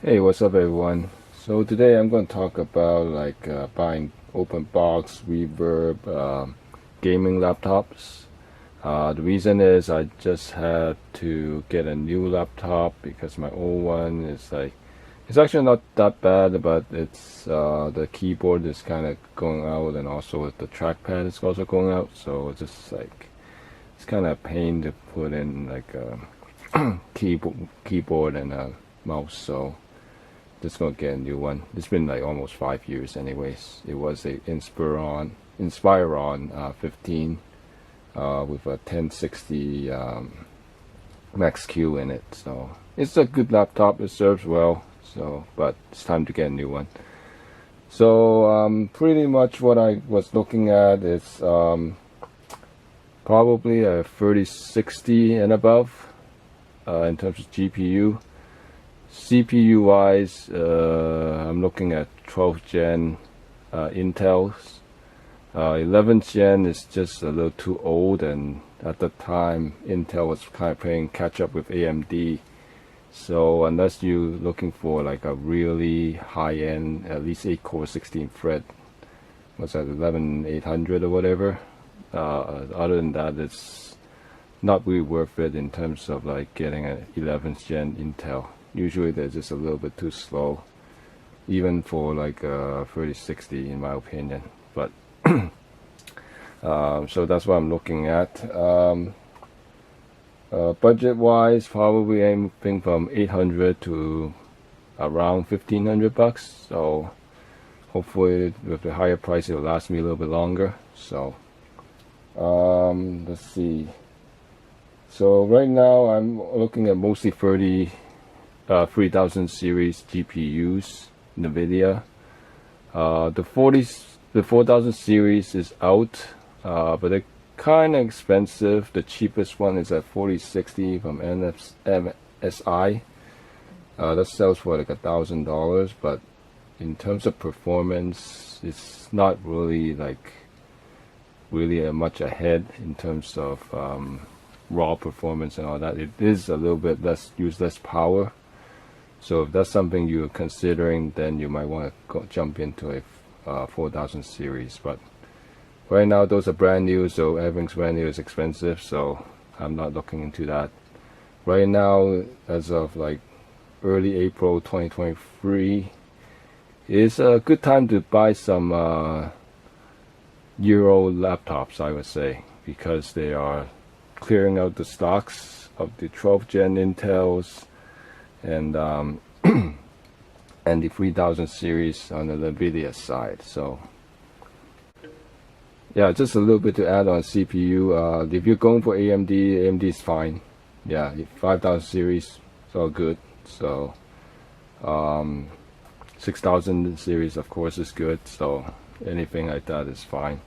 Hey, what's up everyone? So today I'm going to talk about buying open box reverb gaming laptops. The reason is I just had to get a new laptop because my old one is it's actually not that bad, but it's the keyboard is kind of going out, and also the trackpad is also going out, so it's just it's kind of a pain to put in a keyboard and a mouse. So just gonna get a new one. It's been like almost 5 years anyways. It was a Inspiron 15 with a 1060 Max Q in it. So it's a good laptop. It serves well. So, but it's time to get a new one. So pretty much what I was looking at is probably a 3060 and above in terms of GPU. CPU wise, I'm looking at 12th gen Intel's. 11th gen is just a little too old, and at the time Intel was kind of playing catch up with AMD. So unless you're looking for like a really high end, at least 8 core 16 thread, what's that, 11800 or whatever, other than that it's not really worth it in terms of like getting an 11th gen Intel. Usually they're just a little bit too slow, even for like 3060 in my opinion. But so that's what I'm looking at. Budget wise, probably anything from 800 to around 1500 bucks. So hopefully with the higher price it'll last me a little bit longer. So let's see. So right now I'm looking at mostly 3000 series GPUs, NVIDIA. The 4000 series is out, but they're kind of expensive. The cheapest one is at 4060 from MSI. That sells for like $1,000, but in terms of performance, it's not really much ahead in terms of raw performance and all that. It is a little bit less power. So if that's something you're considering, then you might want to jump into a 4000 series. But right now those are brand new, so everything's brand new is expensive, so I'm not looking into that. Right now, as of like early April 2023, is a good time to buy some Euro laptops, I would say, because they are clearing out the stocks of the 12th gen Intels and and the 3000 series on the NVIDIA side. So yeah, just a little bit to add on CPU. If you're going for AMD is fine. Yeah, 5000 series, it's all good. So 6000 series of course is good, so anything like that is fine.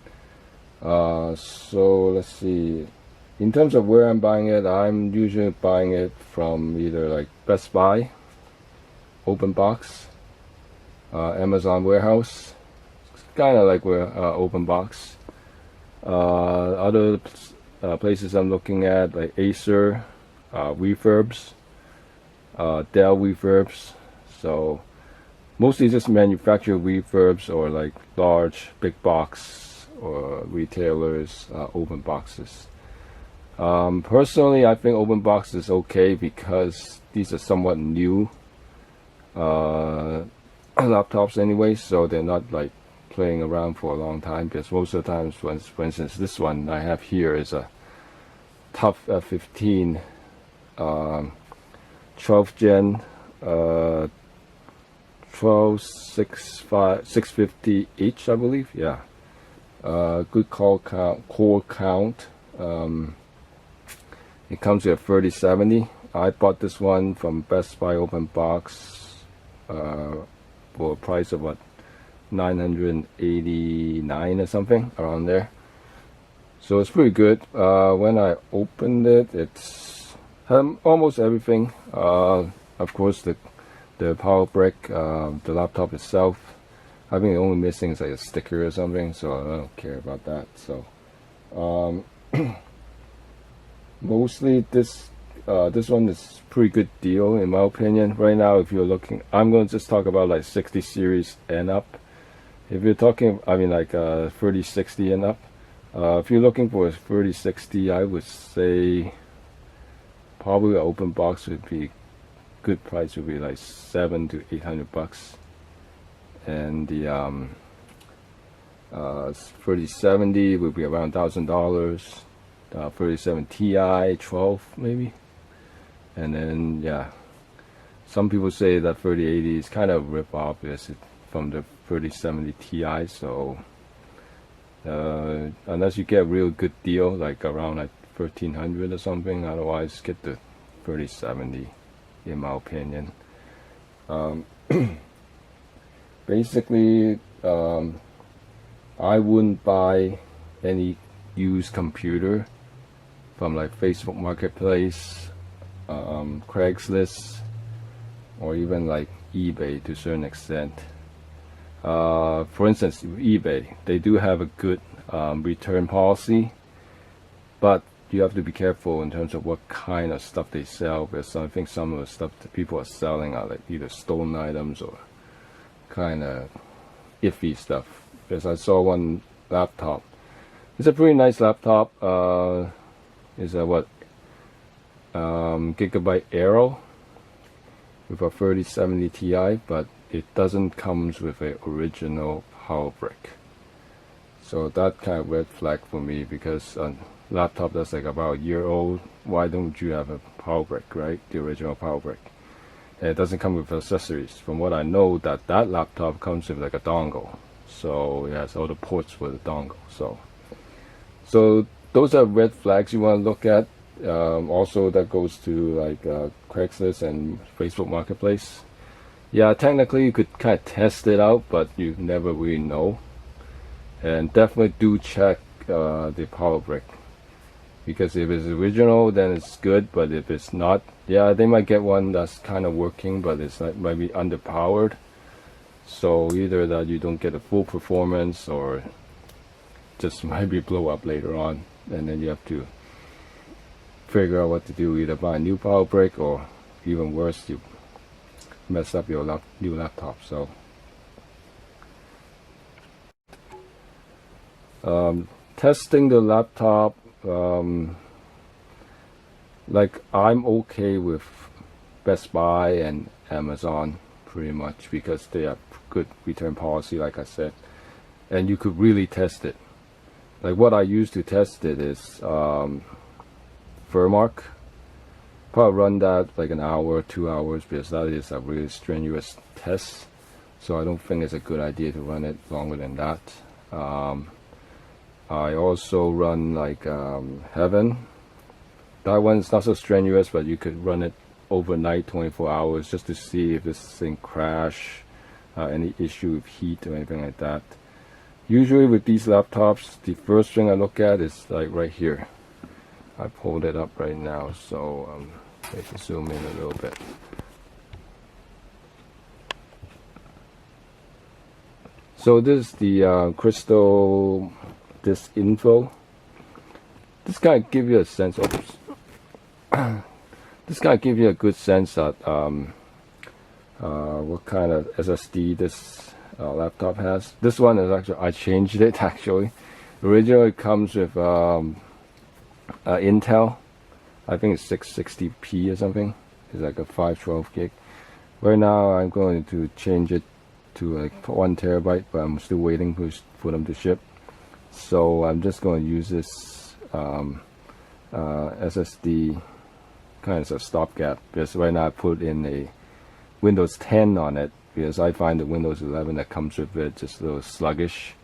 So let's see. In terms of where I'm buying it, I'm usually buying it from either like Best Buy, Open Box, Amazon Warehouse. It's kind of like where Open Box. Other places I'm looking at like Acer, refurbs, Dell refurbs. So mostly just manufacturer refurbs or like large big box or retailers open boxes. Personally, I think open box is okay because these are somewhat new laptops anyway, so they're not like playing around for a long time. Because most of the times, for instance, this one I have here is a TUF F15 12th gen 650H, I believe. Yeah, good core count. It comes with a 3070. I bought this one from Best Buy Open Box for a price of what, 989 or something around there. So it's pretty good. When I opened it, it's almost everything. Of course, the power brick, the laptop itself. I think the only missing is like a sticker or something, so I don't care about that. So mostly this this one is pretty good deal in my opinion. Right now, if you're looking, I'm going to just talk about like 60 series and up. If you're talking, I mean like 3060 and up. If you're looking for a 3060, I would say probably an open box would be good price would be like $700 to $800, and the 3070 would be around $1,000. 37 Ti 12 maybe, and then yeah, some people say that 3080 is kind of rip off from the 3070 Ti. So unless you get a real good deal like around like 1300 or something, otherwise get the 3070 in my opinion. Basically I wouldn't buy any used computer from like Facebook Marketplace, Craigslist, or even like eBay to a certain extent. For instance, eBay, they do have a good return policy, but you have to be careful in terms of what kind of stuff they sell, because I think some of the stuff that people are selling are like either stolen items or kind of iffy stuff. Because I saw one laptop. It's a pretty nice laptop. It's a Gigabyte Aero with a 3070 Ti, but it doesn't comes with a original power brick. So that kind of red flag for me, because a laptop that's like about a year old, why don't you have a power brick, right? The original power brick. And it doesn't come with accessories. From what I know, that laptop comes with like a dongle. So it has all the ports for the dongle. So those are red flags you want to look at. Also, that goes to like Craigslist and Facebook Marketplace. Yeah, technically you could kind of test it out, but you never really know. And definitely do check the power brick, because if it's original, then it's good. But if it's not, yeah, they might get one that's kind of working, but it's like might be underpowered. So either that you don't get a full performance, or just maybe blow up later on, and then you have to figure out what to do, either buy a new power brick, or even worse, you mess up your new laptop. So testing the laptop, like I'm okay with Best Buy and Amazon pretty much, because they have good return policy, like I said, and you could really test it. Like what I use to test it is Furmark. Probably run that like an hour, 2 hours, because that is a really strenuous test. So I don't think it's a good idea to run it longer than that. I also run like Heaven. That one's not so strenuous, but you could run it overnight, 24 hours, just to see if this thing crash, any issue with heat or anything like that. Usually with these laptops, the first thing I look at is like right here. I pulled it up right now, so I can zoom in a little bit. So this is the crystal disk info. This kind of give you a sense. Oops. This kind of give you a good sense that what kind of SSD this laptop has. This one is actually, I changed it actually. Originally it comes with Intel. I think it's 660p or something. It's like a 512 gig. Right now I'm going to change it to like 1 terabyte, but I'm still waiting for them to ship. So I'm just going to use this SSD kind of a stopgap, because right now I put in a Windows 10 on it, because I find the Windows 11 that comes with it just a little sluggish.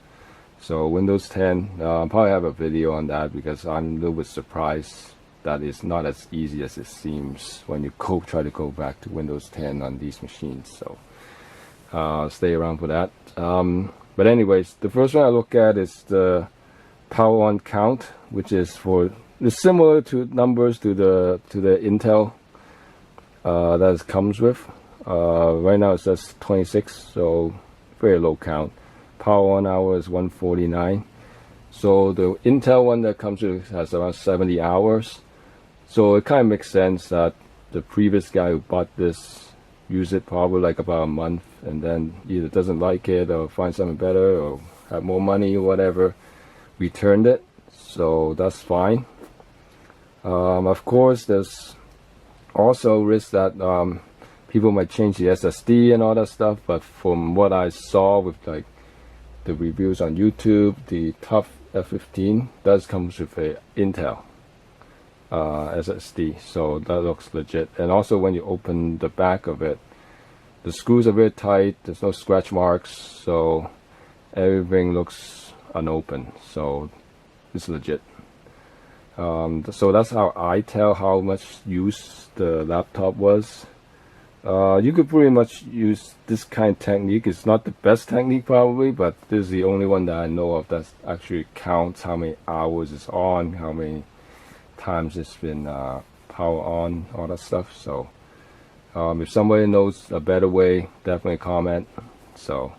So Windows 10, I'll probably have a video on that, because I'm a little bit surprised that it's not as easy as it seems when you try to go back to Windows 10 on these machines. So stay around for that. But anyways, the first one I look at is the power on count, which is it's similar to numbers to the Intel that it comes with. Right now it says 26, so very low count. Power on hour is 149. So the Intel one that comes with has around 70 hours. So it kind of makes sense that the previous guy who bought this used it probably like about a month, and then either doesn't like it or find something better or have more money or whatever, returned it. So that's fine. Of course, there's also risk that people might change the SSD and all that stuff, but from what I saw with like the reviews on YouTube, the TUF F15 does come with a Intel SSD, so that looks legit. And also when you open the back of it, the screws are very tight, there's no scratch marks, so everything looks unopened, so it's legit. So that's how I tell how much use the laptop was. You could pretty much use this kind of technique. It's not the best technique probably, but this is the only one that I know of that actually counts how many hours it's on, how many times it's been power on, all that stuff. So if somebody knows a better way, definitely comment. So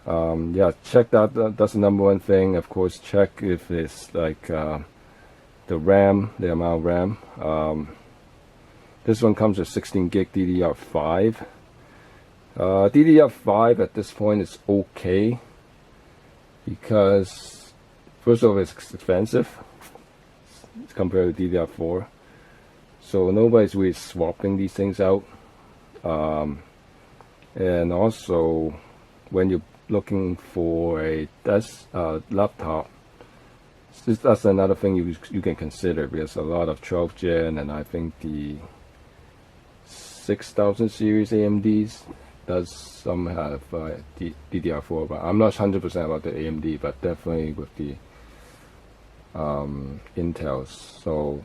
yeah, check that. That's the number one thing. Of course, check if it's like the RAM, the amount of RAM. This one comes with 16 gig DDR5. DDR5 at this point is okay because first of all it's expensive compared to DDR4, so nobody's really swapping these things out. And also when you're looking for a laptop, that's another thing you can consider, because a lot of 12th gen and I think the 6000 series AMDs does some have DDR4, but I'm not 100% about the AMD, but definitely with the Intels. So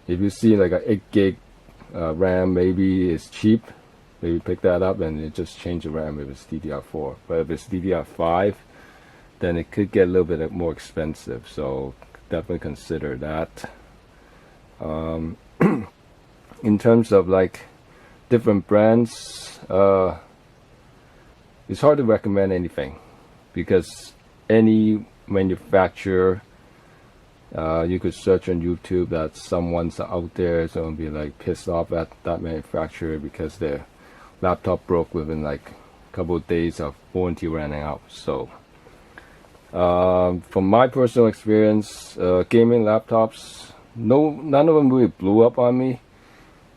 if you see like a 8 gig RAM, maybe it's cheap, maybe pick that up and it just change the RAM if it's DDR4. But if it's DDR5, then it could get a little bit more expensive, so definitely consider that. In terms of like different brands, it's hard to recommend anything because any manufacturer, you could search on YouTube that someone's out there is going to be like pissed off at that manufacturer because their laptop broke within like a couple of days of warranty running out. So from my personal experience, gaming laptops, none of them really blew up on me.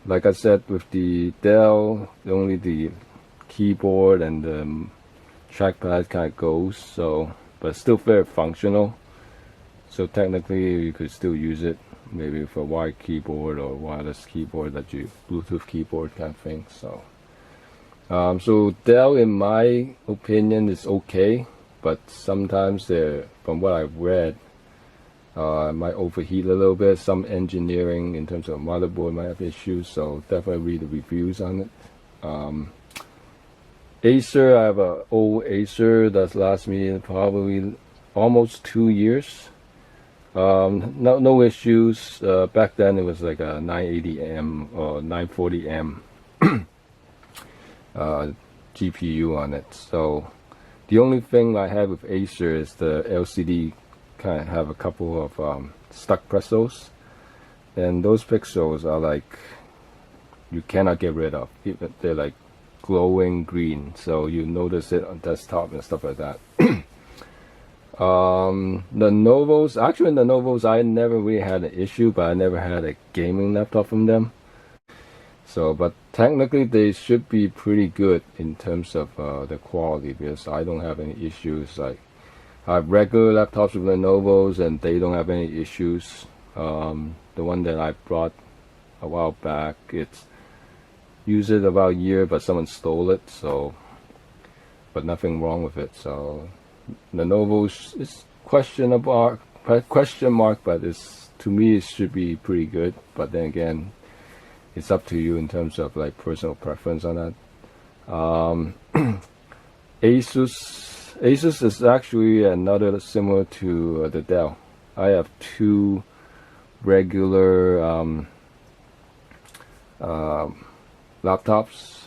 Like I said, with the Dell, only the keyboard and the trackpad kind of goes, so, but still very functional. So technically you could still use it, maybe for a wired keyboard or wireless keyboard, that you Bluetooth keyboard kind of thing. So so Dell, in my opinion, is okay, but sometimes from what I've read, it might overheat a little bit. Some engineering in terms of motherboard might have issues, so definitely read the reviews on it. Acer, I have an old Acer that's lasted me probably almost 2 years. No issues. Back then it was like a 980M or 940M GPU on it. So the only thing I have with Acer is the LCD kind of have a couple of stuck presos, and those pixels are like you cannot get rid of. They're like glowing green, so you notice it on desktop and stuff like that. The Novos, actually the Novos I never really had an issue, but I never had a gaming laptop from them. So, but technically they should be pretty good in terms of the quality, because I don't have any issues. Like I have regular laptops with Lenovo's and they don't have any issues. The one that I brought a while back, it's used it about a year, but someone stole it, so, but nothing wrong with it. So Lenovo's is question mark, but it's, to me it should be pretty good. But then again, it's up to you in terms of like personal preference on that. Asus is actually another similar to the Dell. I have two regular laptops,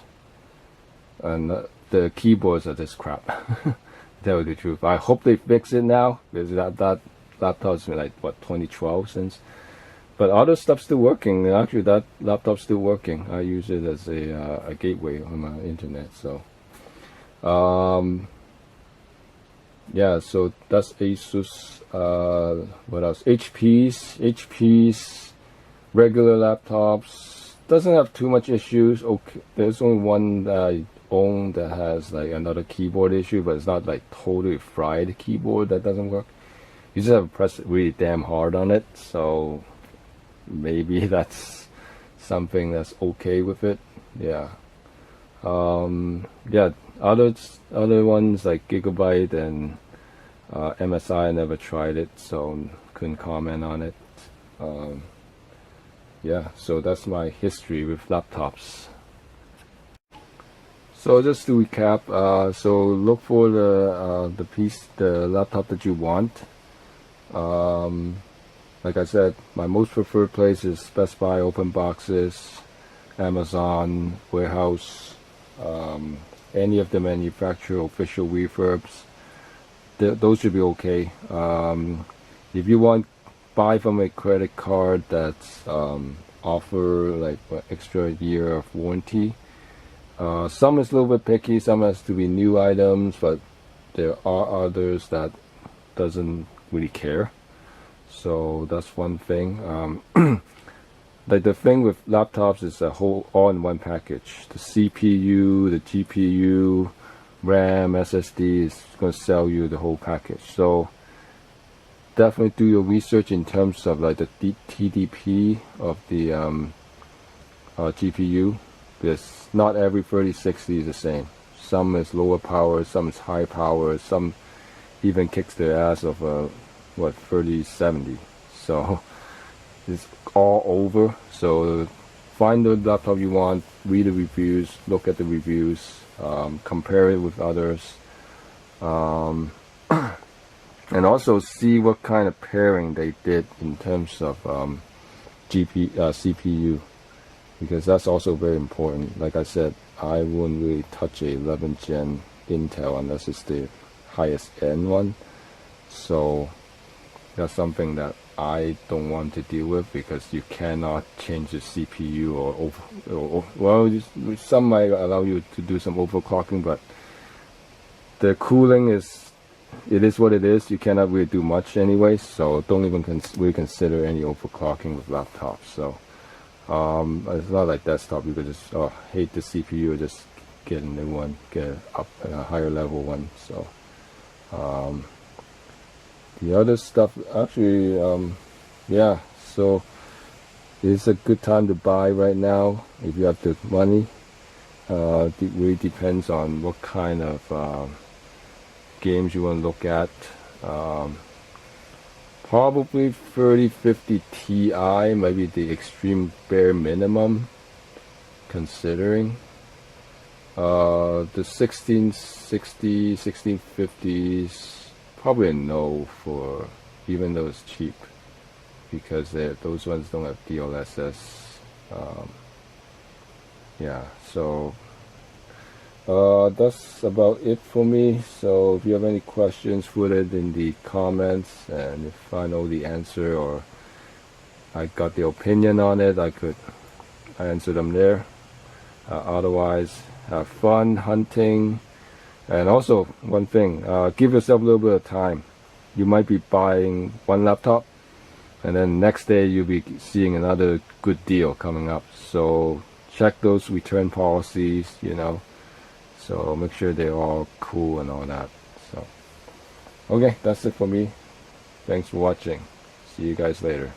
and the keyboards are just crap. Tell you the truth. I hope they fix it now, because that laptop's been like what, 2012 since. but other stuff's still working. Actually, that laptop's still working. I use it as a gateway on my internet. So, yeah. So that's Asus. What else? HP's regular laptops doesn't have too much issues. Okay, there's only one that I own that has like another keyboard issue, but it's not like totally fried keyboard that doesn't work. You just have to press really damn hard on it, so maybe that's something that's okay with it. Yeah. Yeah, other ones like Gigabyte and MSI, I never tried it, so couldn't comment on it. Yeah, so that's my history with laptops. So just to recap, so look for the laptop that you want. Like I said, my most preferred place is Best Buy, open boxes, Amazon, warehouse, any of the manufacturer official refurbs. Those should be okay. If you want, buy from a credit card that's offer like extra year of warranty. Some is a little bit picky, some has to be new items, but there are others that doesn't really care. So that's one thing. Like the thing with laptops is a whole all-in-one package. The CPU, the GPU, RAM, SSD is going to sell you the whole package. So definitely do your research in terms of like the TDP of the GPU, because not every 3060 is the same. Some is lower power, some is high power, some even kicks the ass of a 3070. So it's all over. So find the laptop you want, read the reviews, look at the reviews, compare it with others, and also see what kind of pairing they did in terms of CPU, because that's also very important. Like I said, I wouldn't really touch a 11th gen Intel unless it's the highest end one. So that's something that I don't want to deal with, because you cannot change the CPU well, some might allow you to do some overclocking, but the cooling is what it is. You cannot really do much anyway, so don't even really consider any overclocking with laptops. So it's not like desktop. You could just hate the CPU, just get a new one, get a higher level one. So the other stuff, actually, yeah, so it's a good time to buy right now if you have the money. It really depends on what kind of games you want to look at. Probably 3050 Ti, maybe the extreme bare minimum, considering. The 1660, 1650s, probably a no for, even though it's cheap, because those ones don't have DLSS. Yeah, so that's about it for me. So if you have any questions, put it in the comments, and if I know the answer or I got the opinion on it, I could answer them there. Otherwise, have fun hunting. And also, one thing, give yourself a little bit of time. You might be buying one laptop, and then next day you'll be seeing another good deal coming up. So check those return policies, so make sure they're all cool and all that. So okay, that's it for me. Thanks for watching. See you guys later.